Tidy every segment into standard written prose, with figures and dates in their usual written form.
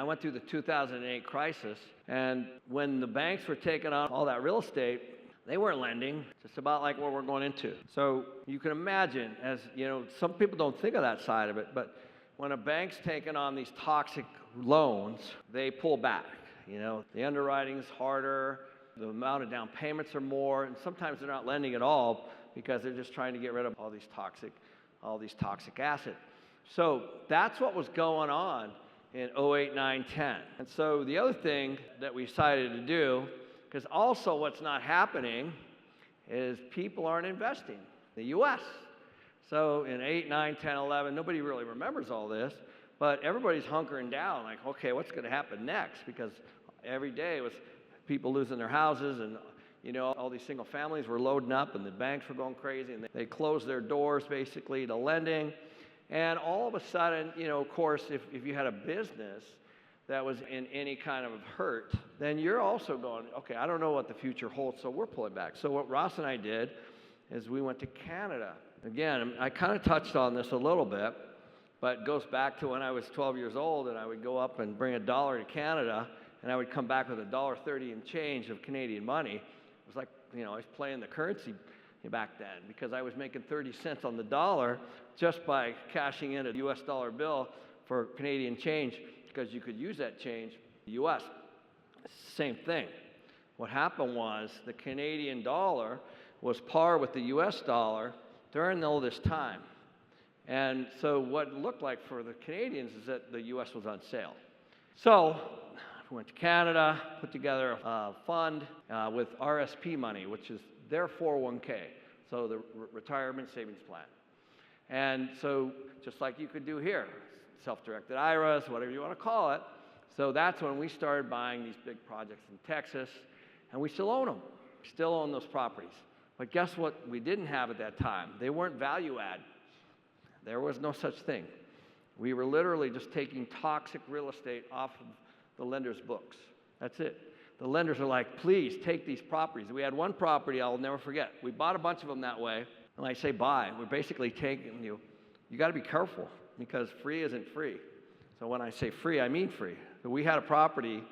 went through the 2008 crisis, and when the banks were taking on all that real estate, they weren't lending, just about like what we're going into. So you can imagine, as you know, some people don't think of that side of it, but when a bank's taking on these toxic loans, they pull back. You know, the underwriting's harder, the amount of down payments are more, and sometimes they're not lending at all because they're just trying to get rid of all these toxic assets. So that's what was going on in 08, 9, 10. And so the other thing that we decided to do, because also what's not happening is people aren't investing in the U.S. So in 8, 9, 10, 11, nobody really remembers all this, but everybody's hunkering down like, okay, what's going to happen next? Because every day it was people losing their houses, and you know, all these single families were loading up, and the banks were going crazy, and they closed their doors basically to lending. And all of a sudden, you know, of course, if you had a business that was in any kind of hurt, then you're also going, okay, I don't know what the future holds, so we're pulling back. So what Ross and I did is we went to Canada. Again, I kind of touched on this a little bit, but it goes back to when I was 12 years old, and I would go up and bring $1 to Canada, and I would come back with $1.30 and change of Canadian money. It was like, you know, I was playing the currency back then, because I was making 30 cents on the dollar just by cashing in a US dollar bill for Canadian change, because you could use that change in the US. Same thing. What happened was the Canadian dollar was par with the US dollar during all this time. And so what it looked like for the Canadians is that the US was on sale. So we went to Canada, put together a fund with RSP money, which is their 401k, so the retirement savings plan. And so just like you could do here, self-directed IRAs, whatever you want to call it. So that's when we started buying these big projects in Texas, and we still own them. We still own those properties. But guess what we didn't have at that time? They weren't value add. There was no such thing. We were literally just taking toxic real estate off of the lender's books. That's it. The lenders are like, please take these properties. We had one property I'll never forget. We bought a bunch of them that way. And I say buy, we're basically taking you got to be careful, because free isn't free. So when I say free, I mean free. So we had a property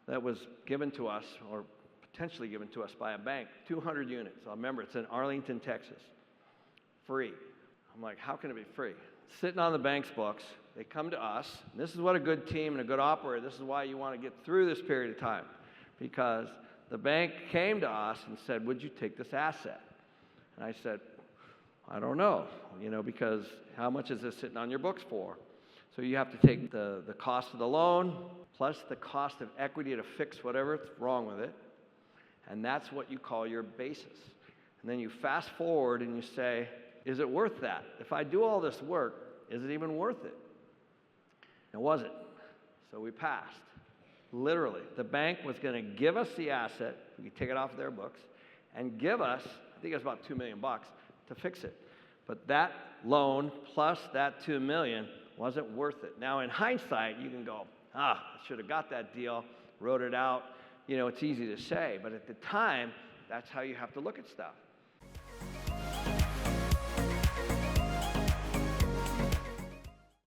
that was given to us, or potentially given to us by a bank, 200 units. I remember it's in Arlington, Texas. Free. I'm like, how can it be free? Sitting on the bank's books, they come to us. And this is what a good team and a good operator, this is why you want to get through this period of time. Because the bank came to us and said, would you take this asset? And I said, I don't know, you know, because how much is this sitting on your books for? So you have to take the cost of the loan plus the cost of equity to fix whatever's wrong with it. And that's what you call your basis. And then you fast forward and you say, is it worth that? If I do all this work, is it even worth it? It wasn't. So we passed. Literally, the bank was going to give us the asset, we could take it off their books, and give us, I think it was about $2 million to fix it. But that loan plus that $2 million wasn't worth it. Now, in hindsight, you can go, I should have got that deal, wrote it out. You know, it's easy to say, but at the time, that's how you have to look at stuff.